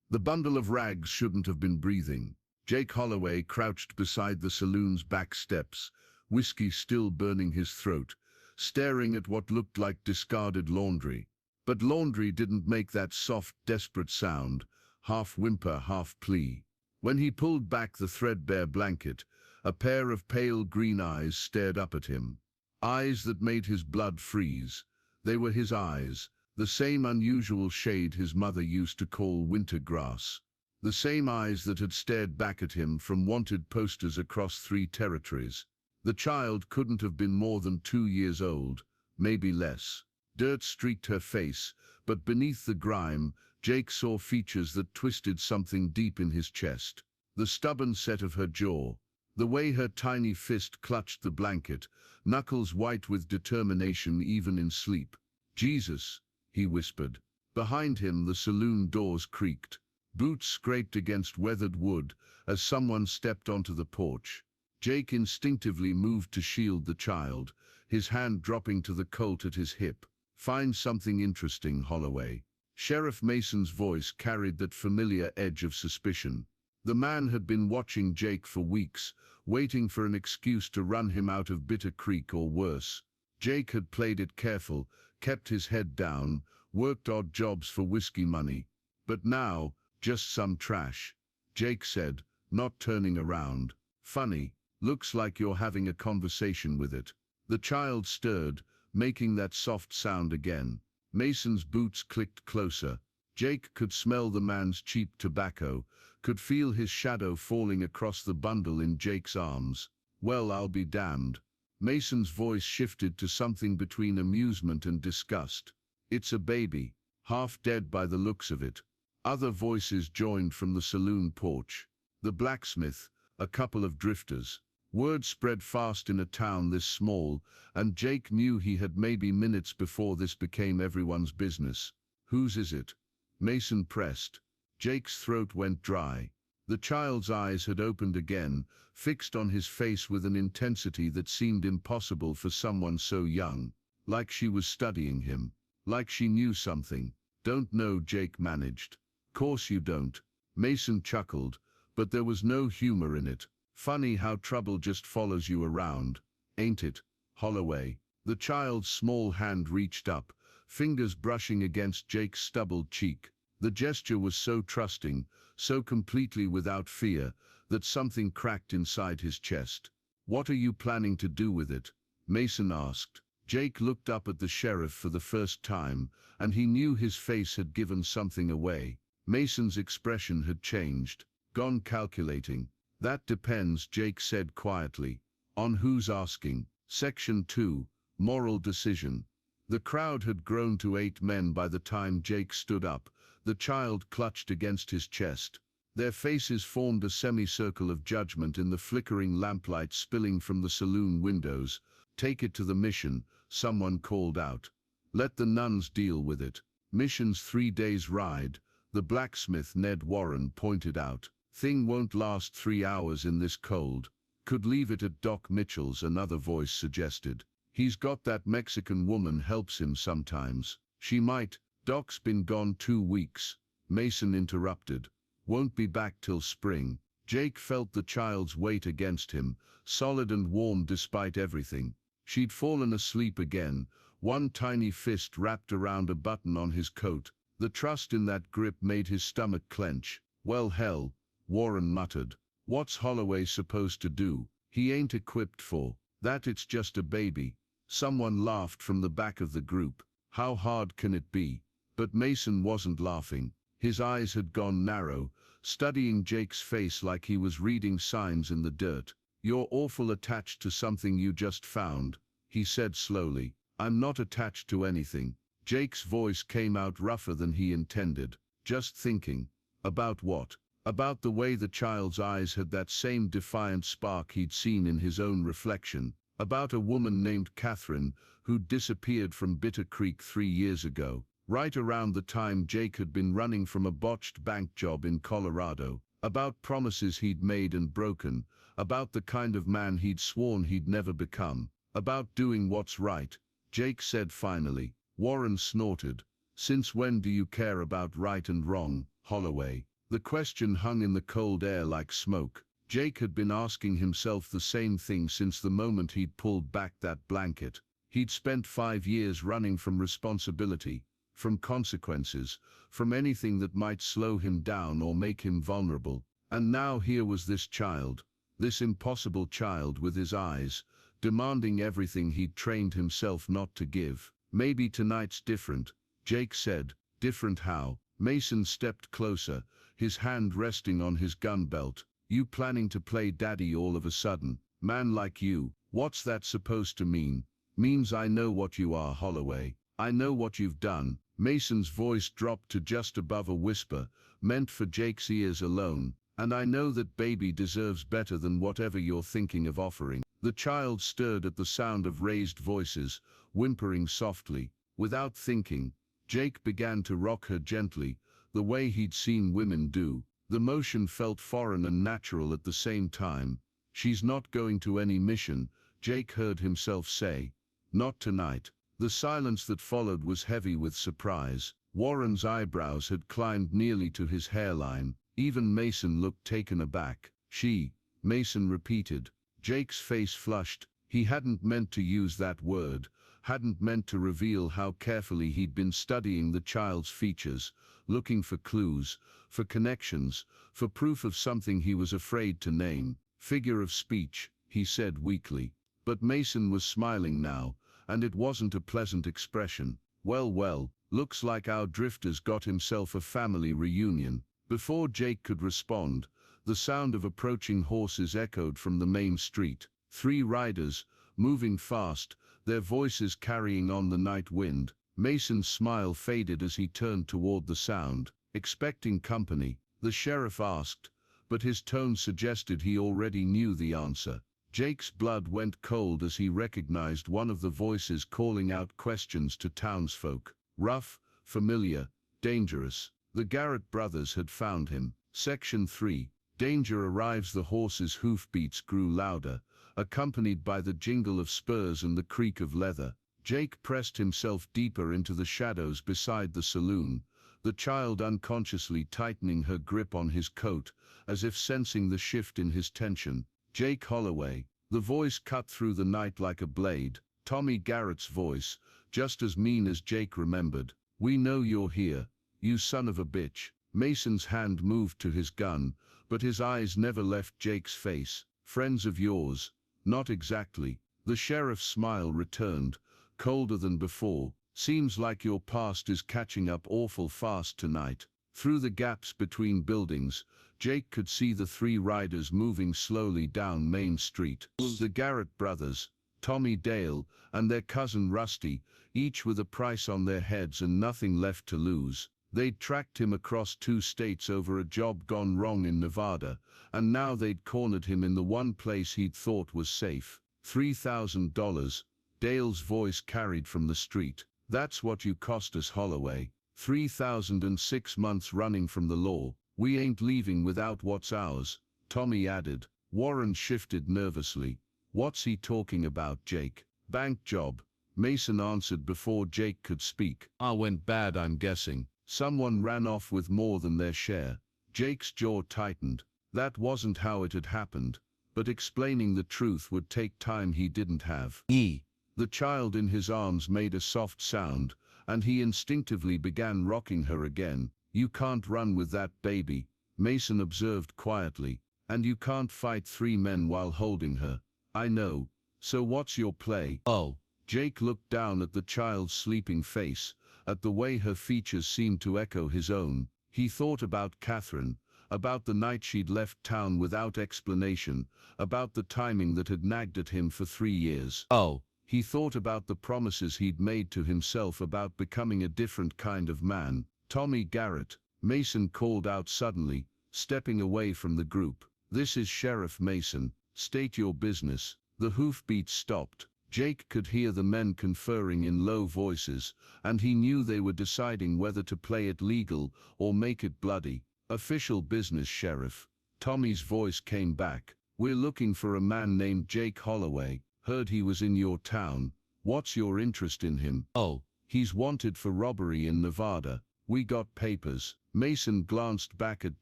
The bundle of rags shouldn't have been breathing. Jake Holloway crouched beside the saloon's back steps, whiskey still burning his throat, staring at what looked like discarded laundry. But laundry didn't make that soft, desperate sound, half whimper, half plea. When he pulled back the threadbare blanket, a pair of pale green eyes stared up at him. Eyes that made his blood freeze. They were his eyes, the same unusual shade his mother used to call winter grass. The same eyes that had stared back at him from wanted posters across 3 territories. The child couldn't have been more than 2 years old, maybe less. Dirt streaked her face, but beneath the grime, Jake saw features that twisted something deep in his chest. The stubborn set of her jaw, the way her tiny fist clutched the blanket, knuckles white with determination even in sleep. "Jesus," he whispered. Behind him, the saloon doors creaked. Boots scraped against weathered wood as someone stepped onto the porch. Jake instinctively moved to shield the child, his hand dropping to the Colt at his hip. "Find something interesting, Holloway." Sheriff Mason's voice carried that familiar edge of suspicion. The man had been watching Jake for weeks, waiting for an excuse to run him out of Bitter Creek or worse. Jake had played it careful, kept his head down, worked odd jobs for whiskey money. But now, just some trash. Jake said, not turning around. "Funny, looks like you're having a conversation with it." The child stirred, making that soft sound again. Mason's boots clicked closer. Jake could smell the man's cheap tobacco, could feel his shadow falling across the bundle in Jake's arms. "Well, I'll be damned." Mason's voice shifted to something between amusement and disgust. "It's a baby, half dead by the looks of it." Other voices joined from the saloon porch. The blacksmith, a couple of drifters. Word spread fast in a town this small, and Jake knew he had maybe minutes before this became everyone's business. "Whose is it?" Mason pressed. Jake's throat went dry. The child's eyes had opened again, fixed on his face with an intensity that seemed impossible for someone so young. Like she was studying him. Like she knew something. "Don't know," Jake managed. "Course you don't." Mason chuckled, but there was no humor in it. "Funny how trouble just follows you around, ain't it, Holloway?" The child's small hand reached up, fingers brushing against Jake's stubbled cheek. The gesture was so trusting, so completely without fear, that something cracked inside his chest. "What are you planning to do with it?" Mason asked. Jake looked up at the sheriff for the first time, and he knew his face had given something away. Mason's expression had changed, gone calculating. "That depends," Jake said quietly. "On who's asking." Section 2, Moral Decision. The crowd had grown to 8 men by the time Jake stood up, the child clutched against his chest. Their faces formed a semicircle of judgment in the flickering lamplight spilling from the saloon windows. "Take it to the mission," someone called out. "Let the nuns deal with it." "Mission's 3 days' ride," the blacksmith Ned Warren pointed out. "Thing won't last 3 hours in this cold." "Could leave it at Doc Mitchell's," another voice suggested. "He's got that Mexican woman helps him sometimes." "She might." "Doc's been gone 2 weeks." Mason interrupted. "Won't be back till spring." Jake felt the child's weight against him, solid and warm despite everything. She'd fallen asleep again, one tiny fist wrapped around a button on his coat. The trust in that grip made his stomach clench. "Well, hell," Warren muttered. "What's Holloway supposed to do? He ain't equipped for that. It's just a baby." Someone laughed from the back of the group. "How hard can it be?" But Mason wasn't laughing. His eyes had gone narrow, studying Jake's face like he was reading signs in the dirt. "You're awful attached to something you just found," he said slowly. "I'm not attached to anything." Jake's voice came out rougher than he intended. "Just thinking." "About what?" About the way the child's eyes had that same defiant spark he'd seen in his own reflection. About a woman named Catherine who'd disappeared from Bitter Creek 3 years ago, right around the time Jake had been running from a botched bank job in Colorado. About promises he'd made and broken. About the kind of man he'd sworn he'd never become. About doing what's right. Jake said finally. Warren snorted. "Since when do you care about right and wrong, Holloway?" The question hung in the cold air like smoke. Jake had been asking himself the same thing since the moment he'd pulled back that blanket. He'd spent 5 years running from responsibility, from consequences, from anything that might slow him down or make him vulnerable. And now here was this child, this impossible child with his eyes, demanding everything he'd trained himself not to give. Maybe tonight's different, Jake said. Different how? Mason stepped closer, his hand resting on his gun belt. You planning to play daddy all of a sudden? Man like you, what's that supposed to mean? Means I know what you are, Holloway. I know what you've done. Mason's voice dropped to just above a whisper, meant for Jake's ears alone. And I know that baby deserves better than whatever you're thinking of offering. The child stirred at the sound of raised voices, whimpering softly. Without thinking, Jake began to rock her gently, the way he'd seen women do. The motion felt foreign and natural at the same time. She's not going to any mission, Jake heard himself say. Not tonight. The silence that followed was heavy with surprise. Warren's eyebrows had climbed nearly to his hairline. Even Mason looked taken aback. She, Mason repeated. Jake's face flushed. He hadn't meant to use that word, hadn't meant to reveal how carefully he'd been studying the child's features, looking for clues, for connections, for proof of something he was afraid to name. Figure of speech, he said weakly. But Mason was smiling now, and it wasn't a pleasant expression. Well, looks like our drifter's got himself a family reunion. Before Jake could respond, the sound of approaching horses echoed from the main street. 3 riders, moving fast, their voices carrying on the night wind. Mason's smile faded as he turned toward the sound. Expecting company, the sheriff asked, but his tone suggested he already knew the answer. Jake's blood went cold as he recognized one of the voices calling out questions to townsfolk. Rough, familiar, dangerous. The Garrett brothers had found him. Section 3. Danger arrives. The horses' hoofbeats grew louder, accompanied by the jingle of spurs and the creak of leather. Jake pressed himself deeper into the shadows beside the saloon, the child unconsciously tightening her grip on his coat, as if sensing the shift in his tension. Jake Holloway. The voice cut through the night like a blade. Tommy Garrett's voice, just as mean as Jake remembered. We know you're here, you son of a bitch. Mason's hand moved to his gun, but his eyes never left Jake's face. Friends of yours? Not exactly. The sheriff's smile returned, colder than before. Seems like your past is catching up awful fast tonight. Through the gaps between buildings, Jake could see the 3 riders moving slowly down Main Street. The Garrett brothers, Tommy Dale, and their cousin Rusty, each with a price on their heads and nothing left to lose. They'd tracked him across 2 states over a job gone wrong in Nevada, and now they'd cornered him in the one place he'd thought was safe. $3,000, Dale's voice carried from the street. That's what you cost us, Holloway. 3,006 months running from the law. We ain't leaving without what's ours, Tommy added. Warren shifted nervously. What's he talking about, Jake? Bank job, Mason answered before Jake could speak. Went bad, I'm guessing. Someone ran off with more than their share. Jake's jaw tightened. That wasn't how it had happened, but explaining the truth would take time he didn't have. The child in his arms made a soft sound, and he instinctively began rocking her again. You can't run with that baby, Mason observed quietly, and you can't fight 3 men while holding her. I know. So what's your play? Oh. Jake looked down at the child's sleeping face, at the way her features seemed to echo his own. He thought about Catherine, about the night she'd left town without explanation, about the timing that had nagged at him for 3 years. Oh. He thought about the promises he'd made to himself about becoming a different kind of man. Tommy Garrett, Mason called out suddenly, stepping away from the group. This is Sheriff Mason. State your business. The hoofbeats stopped. Jake could hear the men conferring in low voices, and he knew they were deciding whether to play it legal or make it bloody. Official business, Sheriff. Tommy's voice came back. We're looking for a man named Jake Holloway. Heard he was in your town. What's your interest in him? Oh, he's wanted for robbery in Nevada. We got papers. Mason glanced back at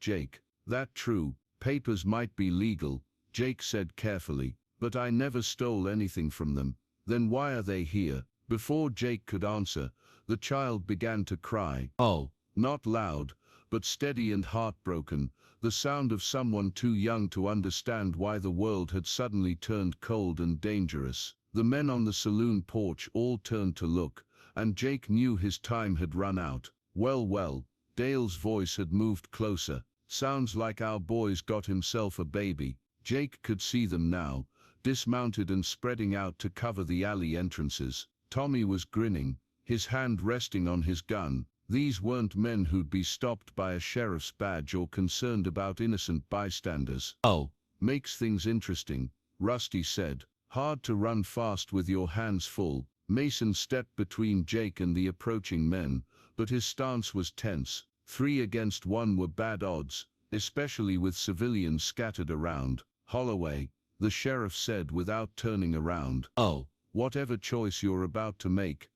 Jake. That true, papers might be legal, Jake said carefully, but I never stole anything from them. Then why are they here? Before Jake could answer, the child began to cry. Oh, not loud, but steady and heartbroken, the sound of someone too young to understand why the world had suddenly turned cold and dangerous. The men on the saloon porch all turned to look, and Jake knew his time had run out. Well, Dale's voice had moved closer. Sounds like our boy's got himself a baby. Jake could see them now, dismounted and spreading out to cover the alley entrances. Tommy was grinning, his hand resting on his gun. These weren't men who'd be stopped by a sheriff's badge or concerned about innocent bystanders. Oh, makes things interesting, Rusty said. Hard to run fast with your hands full. Mason stepped between Jake and the approaching men, but his stance was tense. 3 against 1 were bad odds, especially with civilians scattered around. Holloway, the sheriff said without turning around. Oh, whatever choice you're about to make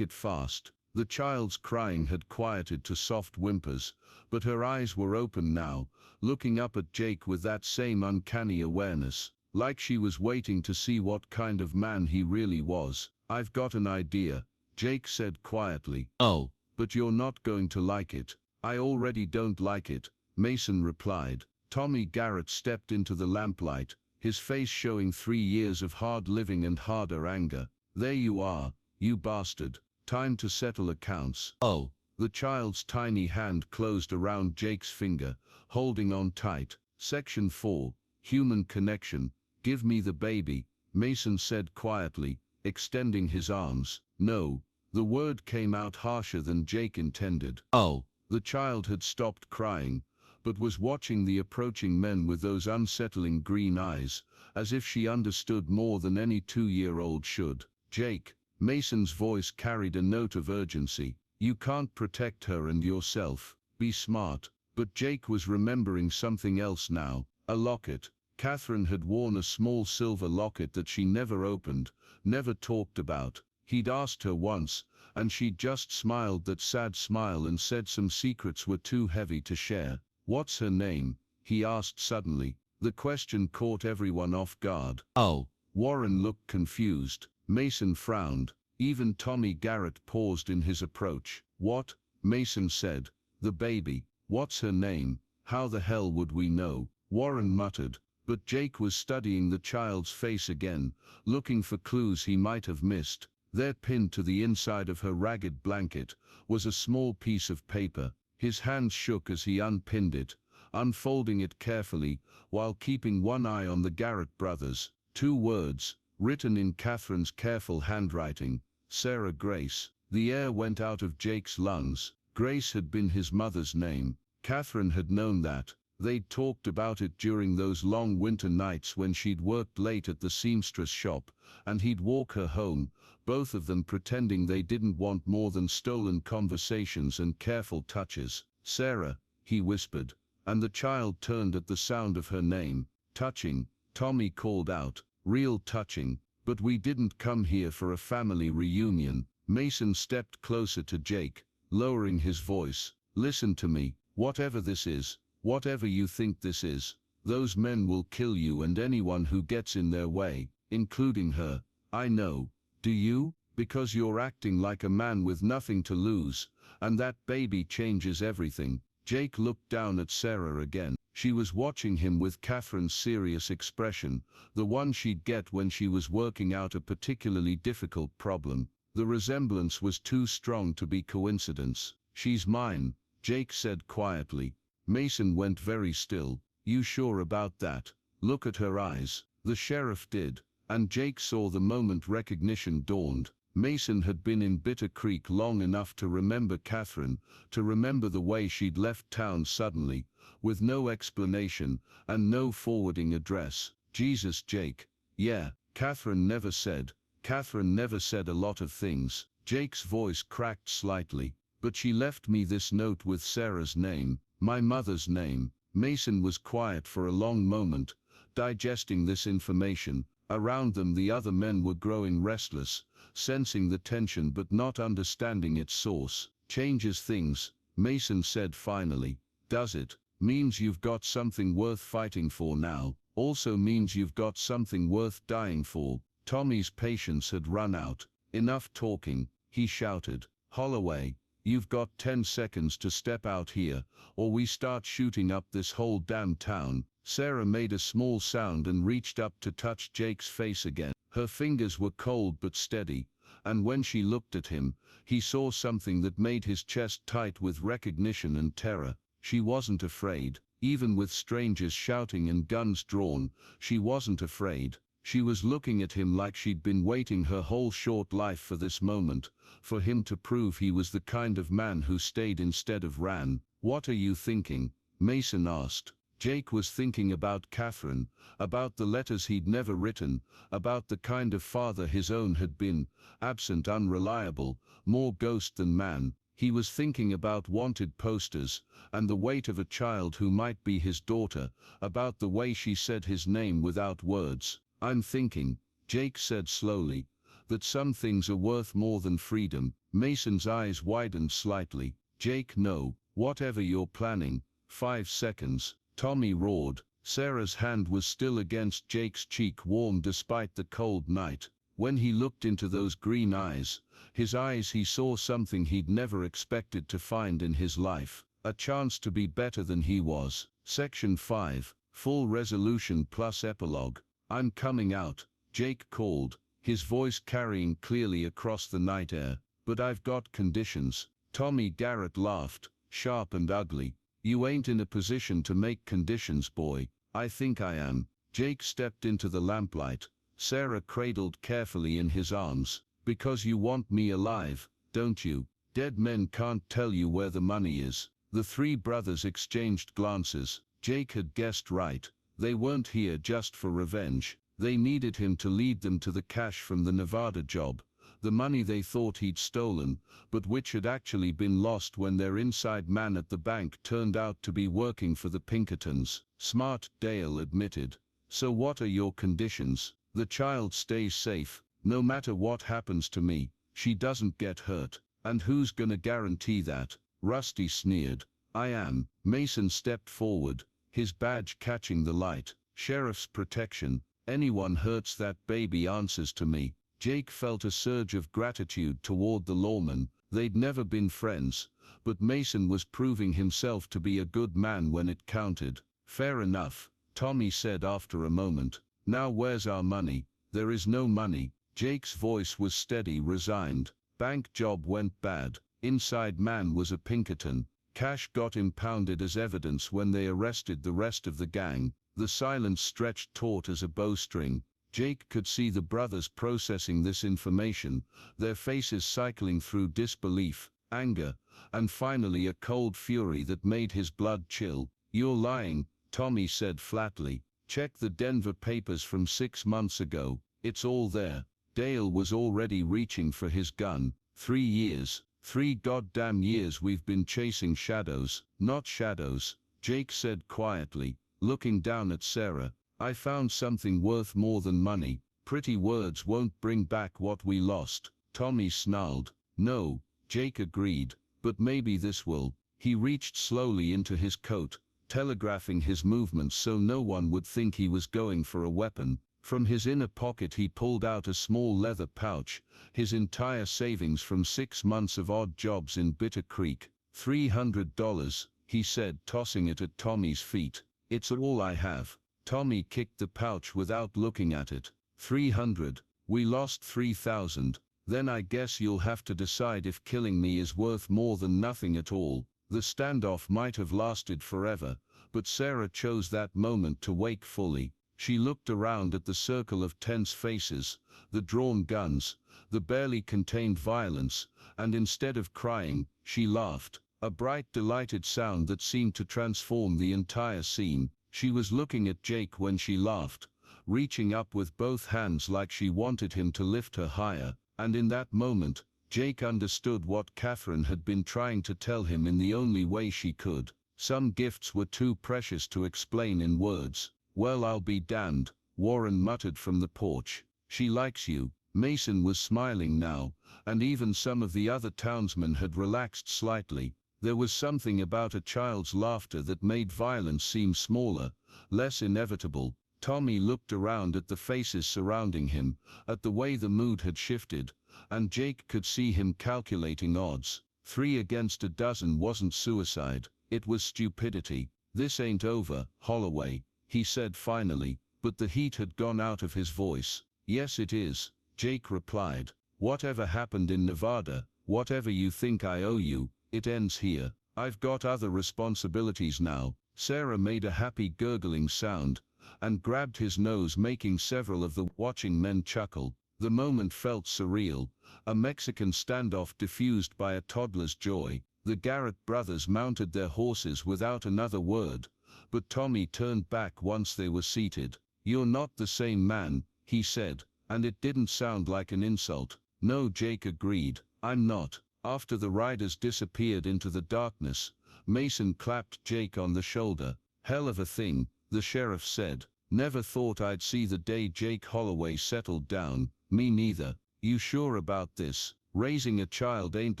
it fast. The child's crying had quieted to soft whimpers, but her eyes were open now, looking up at Jake with that same uncanny awareness, like she was waiting to see what kind of man he really was. I've got an idea, Jake said quietly. Oh, but you're not going to like it. I already don't like it, Mason replied. Tommy Garrett stepped into the lamplight, his face showing 3 years of hard living and harder anger. There you are, you bastard. Time to settle accounts. Oh. The child's tiny hand closed around Jake's finger, holding on tight. Section 4, Human Connection. Give me the baby, Mason said quietly, extending his arms. No. The word came out harsher than Jake intended. Oh. The child had stopped crying, but was watching the approaching men with those unsettling green eyes, as if she understood more than any 2-year-old should. Jake. Mason's voice carried a note of urgency. You can't protect her and yourself. Be smart. But Jake was remembering something else now. A locket. Catherine had worn a small silver locket that she never opened, never talked about. He'd asked her once, and she'd just smiled that sad smile and said some secrets were too heavy to share. What's her name? He asked suddenly. The question caught everyone off guard. Oh. Warren looked confused. Mason frowned. Even Tommy Garrett paused in his approach. What? Mason said. The baby. What's her name? How the hell would we know? Warren muttered. But Jake was studying the child's face again, looking for clues he might have missed. There, pinned to the inside of her ragged blanket, was a small piece of paper. His hands shook as he unpinned it, unfolding it carefully, while keeping one eye on the Garrett brothers. 2 words, written in Catherine's careful handwriting. Sarah Grace. The air went out of Jake's lungs. Grace had been his mother's name. Catherine had known that. They'd talked about it during those long winter nights when she'd worked late at the seamstress shop, and he'd walk her home, both of them pretending they didn't want more than stolen conversations and careful touches. Sarah, he whispered, and the child turned at the sound of her name. Touching, Tommy called out. Real touching. But we didn't come here for a family reunion. Mason stepped closer to Jake, lowering his voice. Listen to me. Whatever this is, whatever you think this is, those men will kill you and anyone who gets in their way, including her. I know. Do you? Because you're acting like a man with nothing to lose, and that baby changes everything. Jake looked down at Sarah again. She was watching him with Catherine's serious expression, the one she'd get when she was working out a particularly difficult problem. The resemblance was too strong to be coincidence. She's mine, Jake said quietly. Mason went very still. You sure about that? Look at her eyes. The sheriff did, and Jake saw the moment recognition dawned. Mason had been in Bitter Creek long enough to remember Catherine, to remember the way she'd left town suddenly, with no explanation, and no forwarding address. Jesus, Jake. Yeah, Catherine never said a lot of things. Jake's voice cracked slightly. But she left me this note with Sarah's name, my mother's name. Mason was quiet for a long moment, digesting this information. Around them the other men were growing restless, sensing the tension but not understanding its source. Changes things, Mason said finally. Does it? Means you've got something worth fighting for now. Also means you've got something worth dying for. Tommy's patience had run out. Enough talking, he shouted. Holloway, you've got 10 seconds to step out here, or we start shooting up this whole damn town. Sarah made a small sound and reached up to touch Jake's face again. Her fingers were cold but steady, and when she looked at him, he saw something that made his chest tight with recognition and terror. She wasn't afraid. Even with strangers shouting and guns drawn, she wasn't afraid. She was looking at him like she'd been waiting her whole short life for this moment, for him to prove he was the kind of man who stayed instead of ran. What are you thinking? Mason asked. Jake was thinking about Catherine, about the letters he'd never written, about the kind of father his own had been, absent, unreliable, more ghost than man. He was thinking about wanted posters, and the weight of a child who might be his daughter, about the way she said his name without words. I'm thinking, Jake said slowly, that some things are worth more than freedom. Mason's eyes widened slightly. Jake, no, whatever you're planning. 5 seconds. Tommy roared. Sarah's hand was still against Jake's cheek, warm despite the cold night. When he looked into those green eyes, his eyes, he saw something he'd never expected to find in his life. A chance to be better than he was. Section 5. Full resolution plus epilogue. I'm coming out, Jake called, his voice carrying clearly across the night air. But I've got conditions. Tommy Garrett laughed, sharp and ugly. You ain't in a position to make conditions, boy. I think I am. Jake stepped into the lamplight. Sarah cradled carefully in his arms. Because you want me alive, don't you? Dead men can't tell you where the money is. The three brothers exchanged glances. Jake had guessed right. They weren't here just for revenge. They needed him to lead them to the cash from the Nevada job. The money they thought he'd stolen, but which had actually been lost when their inside man at the bank turned out to be working for the Pinkertons. Smart, Dale admitted. So what are your conditions? The child stays safe. No matter what happens to me, she doesn't get hurt. And who's gonna guarantee that? Rusty sneered. I am. Mason stepped forward, his badge catching the light. Sheriff's protection. Anyone hurts that baby answers to me. Jake felt a surge of gratitude toward the lawman. They'd never been friends, but Mason was proving himself to be a good man when it counted. Fair enough, Tommy said after a moment. Now where's our money? There is no money. Jake's voice was steady, resigned. Bank job went bad. Inside man was a Pinkerton. Cash got impounded as evidence when they arrested the rest of the gang. The silence stretched taut as a bowstring. Jake could see the brothers processing this information, their faces cycling through disbelief, anger, and finally a cold fury that made his blood chill. You're lying, Tommy said flatly. Check the Denver papers from 6 months ago. It's all there. Dale was already reaching for his gun. 3 years. 3 goddamn years we've been chasing shadows. Not shadows, Jake said quietly, looking down at Sarah. I found something worth more than money. Pretty words won't bring back what we lost. Tommy snarled. No, Jake agreed, but maybe this will. He reached slowly into his coat, telegraphing his movements so no one would think he was going for a weapon. From his inner pocket he pulled out a small leather pouch, his entire savings from 6 months of odd jobs in Bitter Creek. $300, he said, tossing it at Tommy's feet. It's all I have. Tommy kicked the pouch without looking at it. 300. We lost 3,000. Then I guess you'll have to decide if killing me is worth more than nothing at all. The standoff might have lasted forever, but Sarah chose that moment to wake fully. She looked around at the circle of tense faces, the drawn guns, the barely contained violence, and instead of crying, she laughed. A bright, delighted sound that seemed to transform the entire scene. She was looking at Jake when she laughed, reaching up with both hands like she wanted him to lift her higher, and in that moment, Jake understood what Catherine had been trying to tell him in the only way she could. Some gifts were too precious to explain in words. Well, I'll be damned, Warren muttered from the porch. She likes you. Mason was smiling now, and even some of the other townsmen had relaxed slightly. There was something about a child's laughter that made violence seem smaller, less inevitable. Tommy looked around at the faces surrounding him, at the way the mood had shifted, and Jake could see him calculating odds. 3 against a dozen wasn't suicide, it was stupidity. "This ain't over, Holloway," he said finally, but the heat had gone out of his voice. "Yes it is," Jake replied. "Whatever happened in Nevada, whatever you think I owe you, it ends here. I've got other responsibilities now." Sarah made a happy gurgling sound, and grabbed his nose, making several of the watching men chuckle. The moment felt surreal, a Mexican standoff diffused by a toddler's joy. The Garrett brothers mounted their horses without another word, but Tommy turned back once they were seated. "You're not the same man," he said, and it didn't sound like an insult. "No," Jake agreed, "I'm not." After the riders disappeared into the darkness, Mason clapped Jake on the shoulder. "Hell of a thing," the sheriff said. "Never thought I'd see the day." Jake Holloway settled down. "Me neither. You sure about this? Raising a child ain't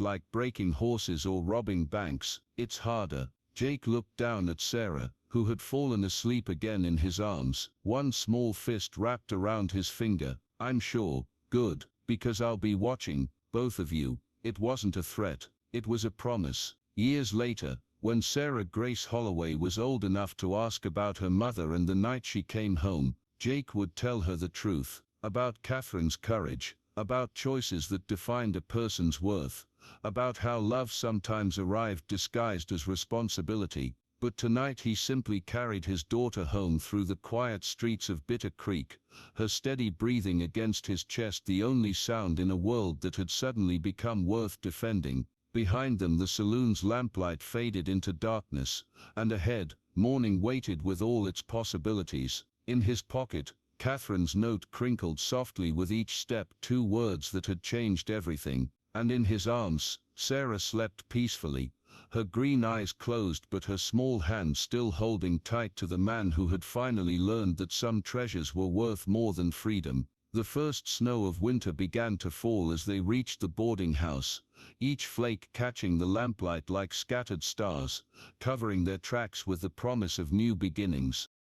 like breaking horses or robbing banks, it's harder." Jake looked down at Sarah, who had fallen asleep again in his arms, one small fist wrapped around his finger. "I'm sure." "Good, because I'll be watching, both of you." It wasn't a threat, it was a promise. Years later, when Sarah Grace Holloway was old enough to ask about her mother and the night she came home, Jake would tell her the truth, about Catherine's courage, about choices that defined a person's worth, about how love sometimes arrived disguised as responsibility. But tonight he simply carried his daughter home through the quiet streets of Bitter Creek, her steady breathing against his chest the only sound in a world that had suddenly become worth defending. Behind them the saloon's lamplight faded into darkness, and ahead, morning waited with all its possibilities. In his pocket, Catherine's note crinkled softly with each step, 2 words that had changed everything. And in his arms, Sarah slept peacefully, her green eyes closed but her small hand still holding tight to the man who had finally learned that some treasures were worth more than freedom. The first snow of winter began to fall as they reached the boarding house, each flake catching the lamplight like scattered stars, covering their tracks with the promise of new beginnings.